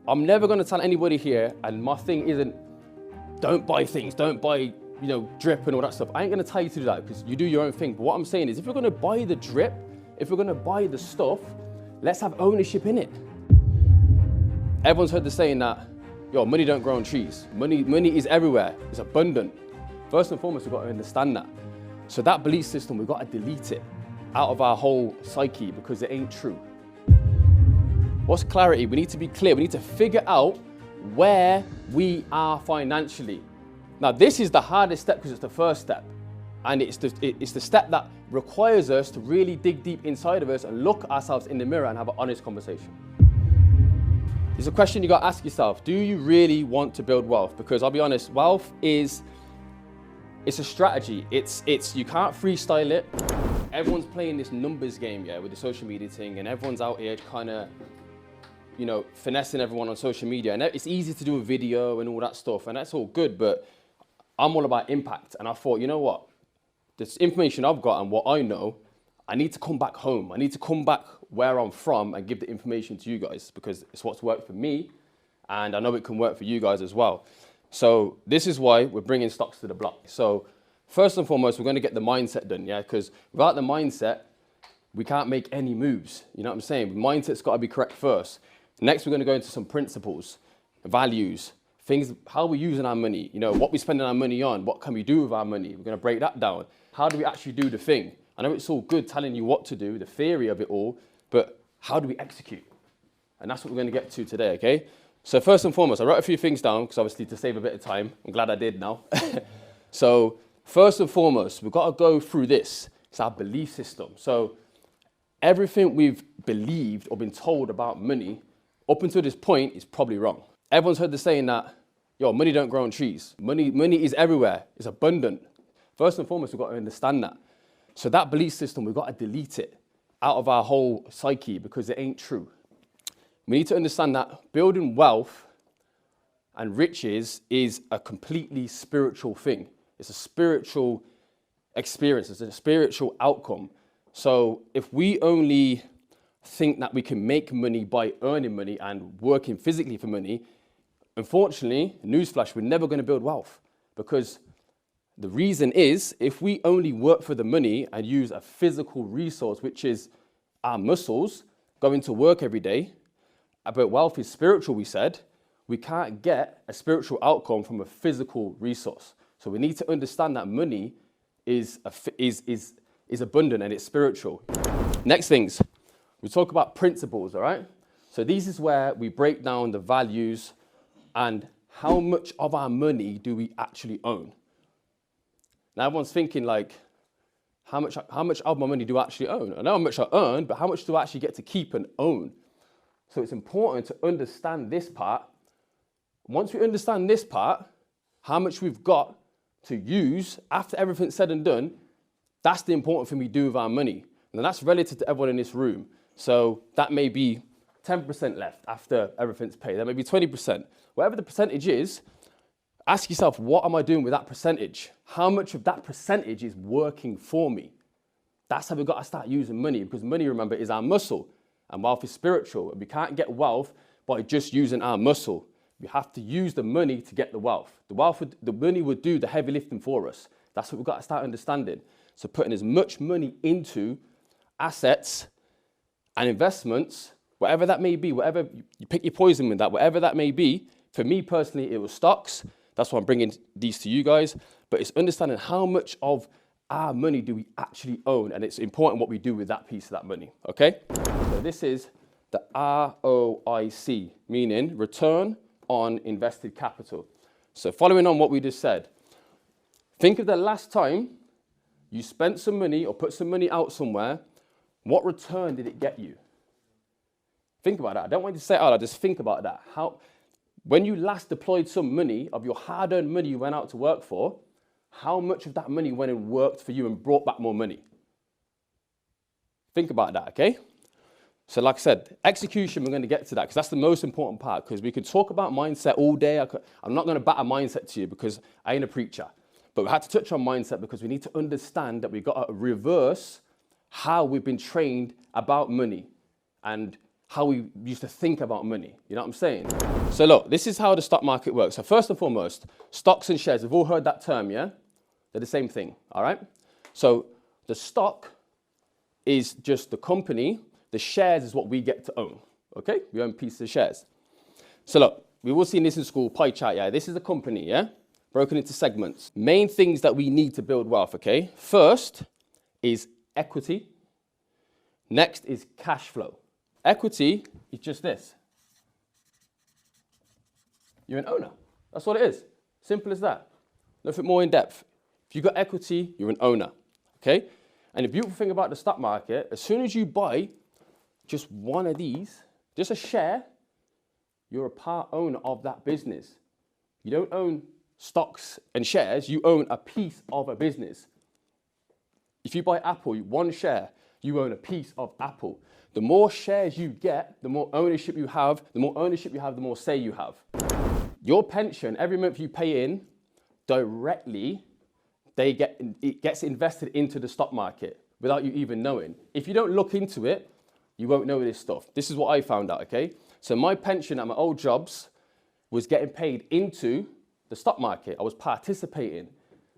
I'm never going to tell anybody here, and my thing isn't, don't buy things, don't buy, drip and all that stuff. I ain't going to tell you to do that because you do your own thing. But what I'm saying is, if you're going to buy the drip, if you're going to buy the stuff, let's have ownership in it. Everyone's heard the saying that, money don't grow on trees. Money is everywhere. It's abundant. First and foremost, we've got to understand that. So that belief system, we've got to delete it out of our whole psyche because it ain't true. What's clarity? We need to be clear. We need to figure out where we are financially. Now, this is the hardest step because it's the first step. And it's the step that requires us to really dig deep inside of us and look ourselves in the mirror and have an honest conversation. There's a question you got to ask yourself. Do you really want to build wealth? Because I'll be honest, wealth it's a strategy. It's you can't freestyle it. Everyone's playing this numbers game, with the social media thing, and everyone's out here kind of, finessing everyone on social media. And it's easy to do a video and all that stuff, and that's all good, but I'm all about impact. And I thought, you know what? This information I've got and what I know, I need to come back home. I need to come back where I'm from and give the information to you guys because it's what's worked for me, and I know it can work for you guys as well. So this is why we're bringing stocks to the block. So first and foremost, we're going to get the mindset done, because without the mindset, we can't make any moves. You know what I'm saying? Mindset's got to be correct first. Next, we're going to go into some principles, values, things, how we're using our money, what we're spending our money on, what can we do with our money? We're going to break that down. How do we actually do the thing? I know it's all good telling you what to do, the theory of it all, but how do we execute? And that's what we're going to get to today, okay? So first and foremost, I wrote a few things down because obviously to save a bit of time. I'm glad I did now. So first and foremost, we've got to go through this. It's our belief system. So everything we've believed or been told about money up until this point is probably wrong. Everyone's heard the saying that, money don't grow on trees. Money is everywhere. It's abundant. First and foremost, we've got to understand that. So that belief system, we've got to delete it out of our whole psyche because it ain't true. We need to understand that building wealth and riches is a completely spiritual thing. It's a spiritual experience. It's a spiritual outcome. So if we only think that we can make money by earning money and working physically for money, unfortunately, newsflash, we're never going to build wealth because the reason is if we only work for the money and use a physical resource, which is our muscles, going to work every day, but wealth is spiritual, we said, we can't get a spiritual outcome from a physical resource. So we need to understand that money is abundant and it's spiritual. Next things, we talk about principles, all right? So this is where we break down the values and how much of our money do we actually own. Now everyone's thinking like, how much of my money do I actually own? I know how much I earn, but how much do I actually get to keep and own? So it's important to understand this part. Once we understand this part, how much we've got to use after everything's said and done, that's the important thing we do with our money. And that's relative to everyone in this room. So that may be 10% left after everything's paid. That may be 20%. Whatever the percentage is, ask yourself, what am I doing with that percentage? How much of that percentage is working for me? That's how we've got to start using money because money, remember, is our muscle and wealth is spiritual. We can't get wealth by just using our muscle. We have to use the money to get the wealth. The money would do the heavy lifting for us. That's what we've got to start understanding. So putting as much money into assets and investments, whatever that may be, whatever you pick your poison with that, whatever that may be. For me personally, it was stocks. That's why I'm bringing these to you guys. But it's understanding how much of our money do we actually own, and it's important what we do with that piece of that money, okay? So this is the ROIC, meaning return on invested capital. So following on what we just said, think of the last time you spent some money or put some money out somewhere, what return did it get you? Think about that. I don't want you to say it out loud, just think about that. When you last deployed some money of your hard-earned money you went out to work for, how much of that money went and worked for you and brought back more money? Think about that, okay? So like I said, execution, we're going to get to that because that's the most important part because we could talk about mindset all day. I'm not going to bat a mindset to you because I ain't a preacher. But we had to touch on mindset because we need to understand that we've got to reverse how we've been trained about money and how we used to think about money. You know what I'm saying? So look, this is how the stock market works. So first and foremost, stocks and shares. We've all heard that term, yeah? They're the same thing, all right? So the stock is just the company. The shares is what we get to own, okay? We own pieces of shares. So look, we've all seen this in school, pie chart, yeah? This is a company, yeah? Broken into segments. Main things that we need to build wealth, okay? First is equity. Next is cash flow. Equity is just this. You're an owner. That's what it is. Simple as that. Nothing more in depth. If you've got equity, you're an owner, okay? And the beautiful thing about the stock market, as soon as you buy just one of these, just a share, you're a part owner of that business. You don't own stocks and shares, you own a piece of a business. If you buy Apple, one share, you own a piece of Apple. The more shares you get, the more ownership you have. The more ownership you have, the more say you have. Your pension, every month you pay in, directly, it gets invested into the stock market without you even knowing. If you don't look into it, you won't know this stuff. This is what I found out, okay? So my pension at my old jobs was getting paid into the stock market. I was participating.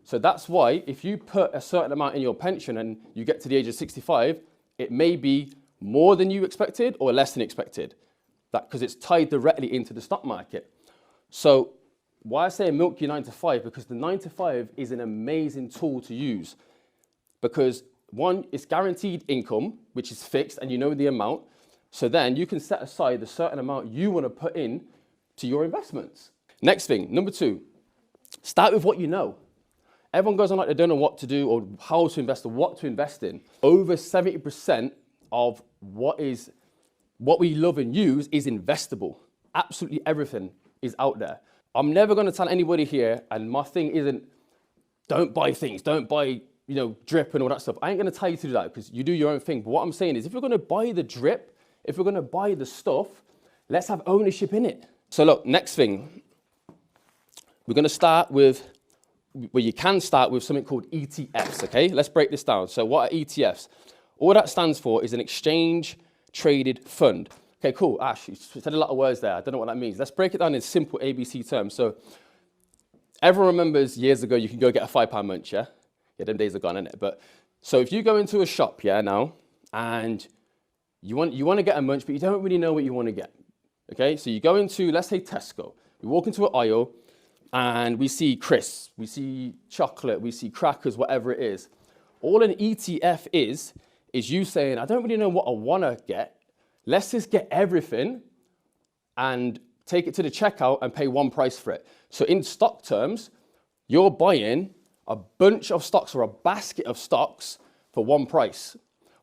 So that's why if you put a certain amount in your pension and you get to the age of 65, it may be more than you expected or less than expected. Because it's tied directly into the stock market. So why I say milk your 9 to 5, because the 9 to 5 is an amazing tool to use. Because one, it's guaranteed income, which is fixed and you know the amount. So then you can set aside the certain amount you want to put in to your investments. Next thing, number 2, start with what you know. Everyone goes on like they don't know what to do or how to invest or what to invest in. Over 70% of what we love and use is investable. Absolutely everything is out there. I'm never going to tell anybody here, and my thing isn't, don't buy things, don't buy, drip and all that stuff. I ain't going to tell you to do that because you do your own thing. But what I'm saying is if you're going to buy the drip, if we're going to buy the stuff, let's have ownership in it. So look, next thing, we're going to start with, well, you can start with something called ETFs, okay? Let's break this down. So what are ETFs? All that stands for is an exchange traded fund. Okay, cool. Ash, you said a lot of words there. I don't know what that means. Let's break it down in simple ABC terms. So everyone remembers years ago you can go get a £5 munch, yeah? Yeah, them days are gone, innit? But so if you go into a shop, yeah, now, and you want to get a munch, but you don't really know what you want to get. Okay, so you go into, let's say Tesco. We walk into an aisle and we see crisps, we see chocolate, we see crackers, whatever it is. All an ETF is you saying, I don't really know what I want to get. Let's just get everything and take it to the checkout and pay one price for it. So in stock terms, you're buying a bunch of stocks or a basket of stocks for one price.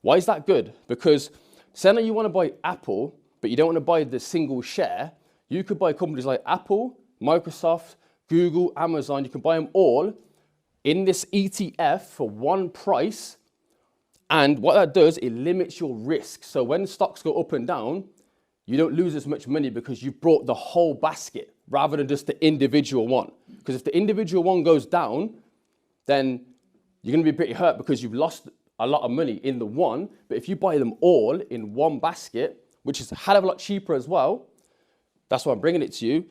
Why is that good? Because say that you want to buy Apple, but you don't want to buy the single share, you could buy companies like Apple, Microsoft, Google, Amazon. You can buy them all in this ETF for one price. And what that does, it limits your risk. So when stocks go up and down, you don't lose as much money because you brought the whole basket rather than just the individual one. Because if the individual one goes down, then you're going to be pretty hurt because you've lost a lot of money in the one. But if you buy them all in one basket, which is a hell of a lot cheaper as well, that's why I'm bringing it to you,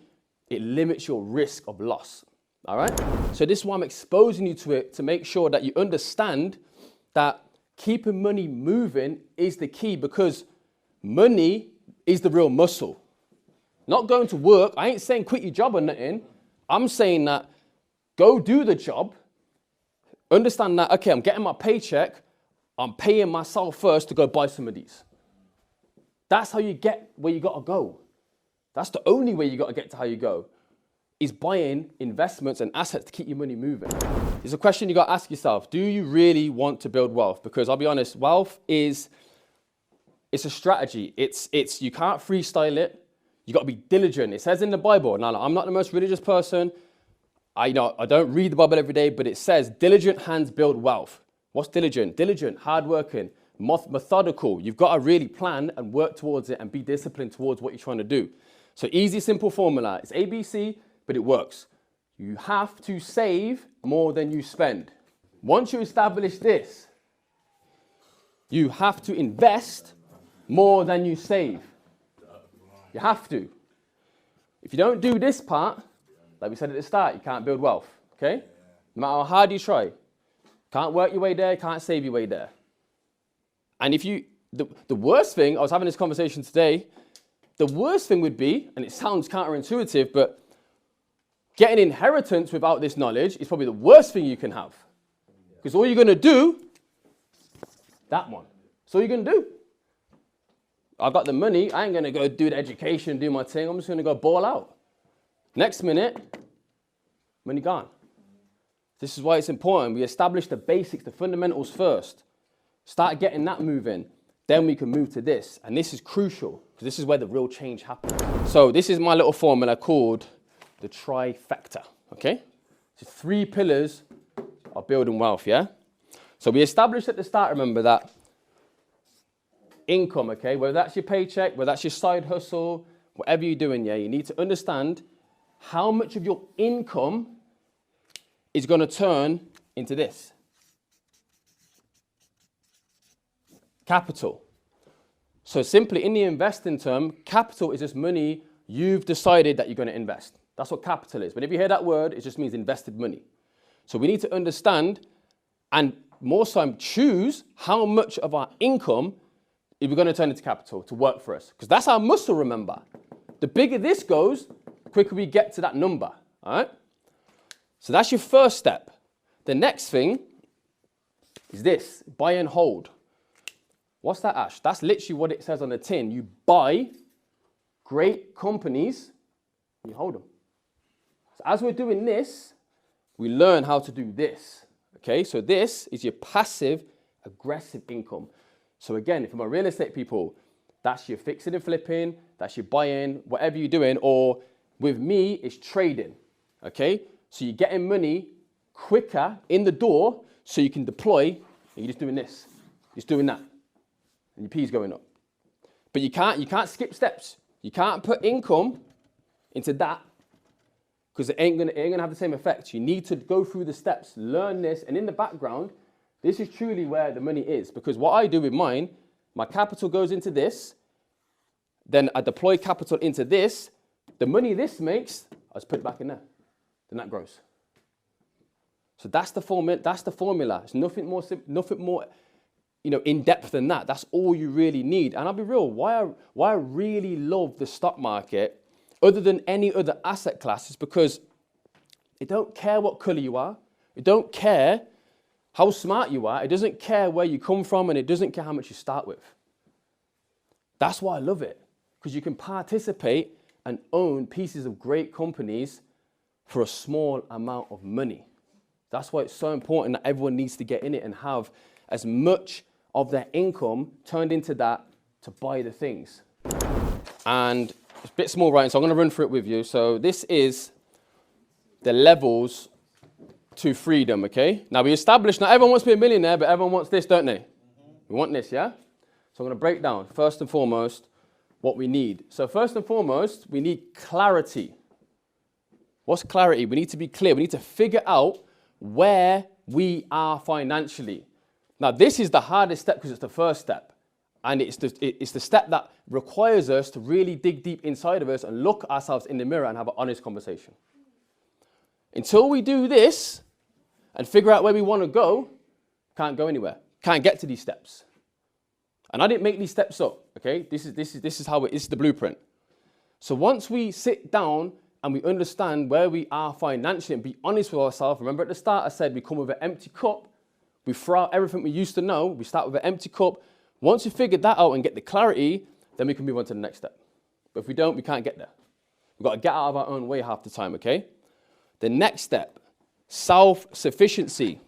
it limits your risk of loss. All right? So this is why I'm exposing you to it, to make sure that you understand that keeping money moving is the key, because money is the real muscle. Not going to work. I ain't saying quit your job or nothing. I'm saying that go do the job. Understand that, okay, I'm getting my paycheck. I'm paying myself first to go buy some of these. That's how you get where you got to go. That's the only way you got to get to how you go, is buying investments and assets to keep your money moving. It's a question you got to ask yourself. Do you really want to build wealth? Because I'll be honest, wealth it's a strategy. It's you can't freestyle it. You got to be diligent. It says in the Bible. Now, I'm not the most religious person. I don't read the Bible every day, but it says diligent hands build wealth. What's diligent? Diligent, hardworking, methodical. You've got to really plan and work towards it and be disciplined towards what you're trying to do. So easy, simple formula. It's ABC, but it works. You have to save more than you spend. Once you establish this, you have to invest more than you save. You have to. If you don't do this part, like we said at the start, you can't build wealth, okay? No matter how hard you try. Can't work your way there, can't save your way there. And if you, the worst thing, I was having this conversation today, the worst thing would be, and it sounds counterintuitive, but getting inheritance without this knowledge is probably the worst thing you can have. Because all you're going to do, that one. That's all you're going to do. I've got the money, I ain't going to go do the education, do my thing, I'm just going to go ball out. Next minute, money gone. This is why it's important. We establish the basics, the fundamentals first. Start getting that moving. Then we can move to this. And this is crucial, because this is where the real change happens. So this is my little formula called the trifecta, okay? So 3 pillars of building wealth, yeah? So we established at the start, remember, that income, okay? Whether that's your paycheck, whether that's your side hustle, whatever you're doing, yeah, you need to understand how much of your income is going to turn into this. Capital. So simply in the investing term, capital is just money you've decided that you're going to invest. That's what capital is. But if you hear that word, it just means invested money. So we need to understand and more so choose how much of our income is we're going to turn into capital to work for us. Because that's our muscle, remember. The bigger this goes, the quicker we get to that number. All right? So that's your first step. The next thing is this, buy and hold. What's that, Ash? That's literally what it says on the tin. You buy great companies, and you hold them. So as we're doing this, we learn how to do this. Okay, so this is your passive, aggressive income. So again, if I'm a real estate people, that's your fixing and flipping, that's your buying, whatever you're doing, or with me, it's trading. Okay, so you're getting money quicker in the door so you can deploy, and you're just doing this, just doing that, and your P's going up. But you can't skip steps. You can't put income into that because it ain't gonna have the same effect. You need to go through the steps, learn this, and in the background, this is truly where the money is. Because what I do with mine, my capital goes into this, then I deploy capital into this. The money this makes, I just put it back in there. Then that grows. So that's the formula. That's the formula. It's nothing more, in depth than that. That's all you really need. And I'll be real. Why I really love the stock market, other than any other asset class, is because it don't care what color you are. It don't care how smart you are. It doesn't care where you come from, and it doesn't care how much you start with. That's why I love it, because you can participate and own pieces of great companies for a small amount of money. That's why it's so important that everyone needs to get in it and have as much of their income turned into that to buy the things. And it's a bit small writing, so I'm going to run through it with you. So this is the levels to freedom, okay? Now we established, not everyone wants to be a millionaire, but everyone wants this, don't they? We want this, yeah? So I'm going to break down, first and foremost, what we need. So first and foremost, we need clarity. What's clarity? We need to be clear. We need to figure out where we are financially. Now, this is the hardest step because it's the first step. And it's the step that requires us to really dig deep inside of us and look ourselves in the mirror and have an honest conversation. Until we do this and figure out where we want to go, can't go anywhere. Can't get to these steps. And I didn't make these steps up, okay? This is how it is, the blueprint. So once we sit down and we understand where we are financially and be honest with ourselves, remember at the start I said we come with an empty cup, we throw out everything we used to know, we start with an empty cup. Once we figure that out and get the clarity, then we can move on to the next step. But if we don't, we can't get there. We've got to get out of our own way half the time, okay? The next step, self-sufficiency.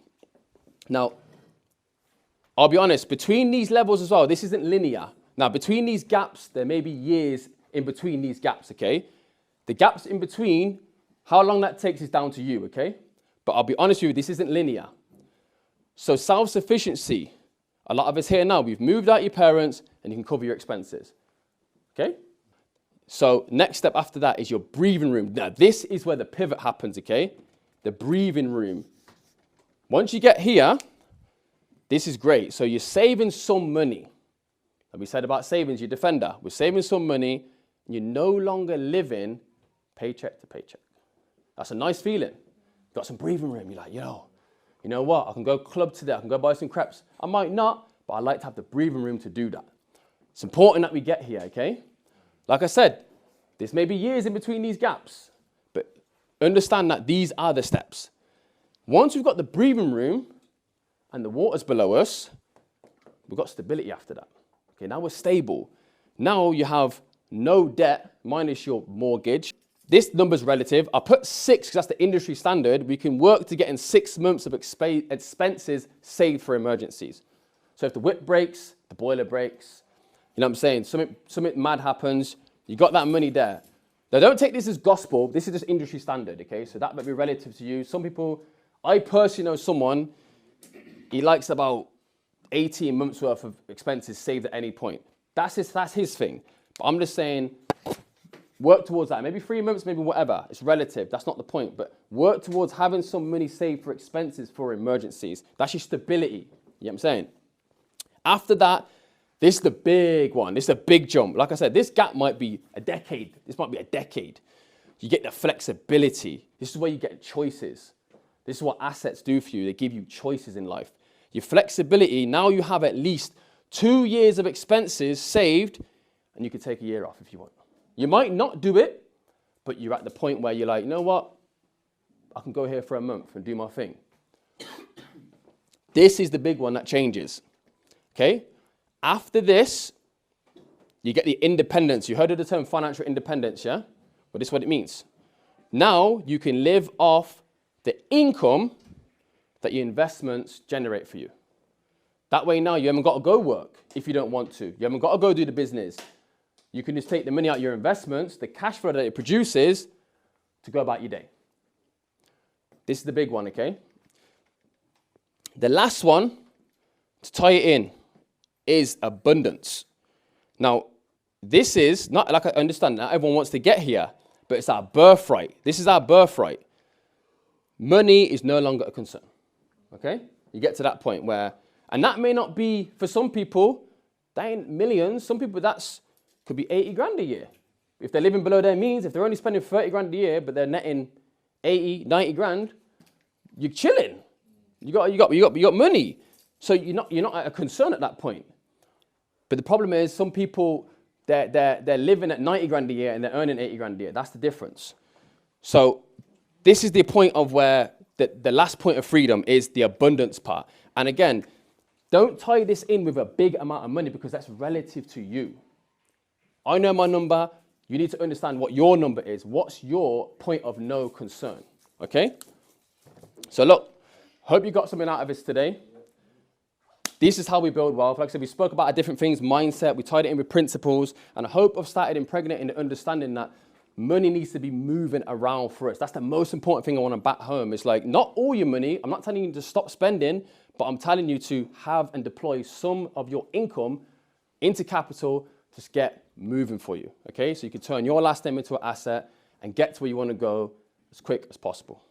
Now, I'll be honest, between these levels as well, this isn't linear. Now, between these gaps, there may be years in between these gaps, okay? The gaps in between, how long that takes is down to you, okay? But I'll be honest with you, this isn't linear. So self-sufficiency, a lot of us here now, we've moved out your parents and you can cover your expenses, okay? So next step after that is your breathing room. Now, this is where the pivot happens, okay? The breathing room. Once you get here, this is great. So you're saving some money. And we said about savings, your defender. We're saving some money. you're no longer living paycheck to paycheck. That's a nice feeling. You've got some breathing room. You're like, yo, you know what? I can go club today. I can go buy some crepes. I might not, but I like to have the breathing room to do that. It's important that we get here, okay? Like I said, this may be years in between these gaps, but understand that these are the steps. Once we've got the breathing room and the water's below us, we've got stability after that. Okay, now we're stable. Now you have no debt minus your mortgage. This number's relative. I put 6 because that's the industry standard. We can work to get in 6 months of expenses saved for emergencies. So if the whip breaks, the boiler breaks, you know what I'm saying? Something mad happens, you got that money there. Now don't take this as gospel. This is just industry standard, okay? So that might be relative to you. Some people, I personally know someone, he likes about 18 months worth of expenses saved at any point. That's his thing. But I'm just saying, work towards that. Maybe 3 months, maybe whatever. It's relative. That's not the point. But work towards having some money saved for expenses for emergencies. That's your stability. You know what I'm saying? After that, this is the big one. This is a big jump. Like I said, this gap might be a decade. This might be a decade. You get the flexibility. This is where you get choices. This is what assets do for you. They give you choices in life. Your flexibility, now you have at least 2 years of expenses saved, and you can take a year off if you want. You might not do it, but you're at the point where you're like, you know what? I can go here for a month and do my thing. This is the big one that changes. Okay? After this, you get the independence. You heard of the term financial independence, yeah? Well, this is what it means. Now you can live off the income that your investments generate for you. That way now you haven't got to go work if you don't want to. You haven't got to go do the business. You can just take the money out of your investments, the cash flow that it produces, to go about your day. This is the big one, okay? The last one, to tie it in, is abundance. Now, this is not, like I understand, not everyone wants to get here, but it's our birthright. This is our birthright. Money is no longer a concern, okay? You get to that point where, and that may not be, for some people, that ain't millions. Some people, could be 80 grand a year. If they're living below their means, if they're only spending 30 grand a year, but they're netting 80, 90 grand, you're chilling. You got money. So you're not at a concern at that point. But the problem is some people, they're living at 90 grand a year and they're earning 80 grand a year. That's the difference. So this is the point of where the last point of freedom is the abundance part. And again, don't tie this in with a big amount of money because that's relative to you. I know my number. You need to understand what your number is. What's your point of no concern? Okay? So look, hope you got something out of this today. This is how we build wealth. Like I said, we spoke about different things, mindset. We tied it in with principles. And I hope I've started impregnating the understanding that money needs to be moving around for us. That's the most important thing I want to back home. It's like, not all your money. I'm not telling you to stop spending, but I'm telling you to have and deploy some of your income into capital to get moving for you. Okay? So you can turn your last name into an asset and get to where you want to go as quick as possible.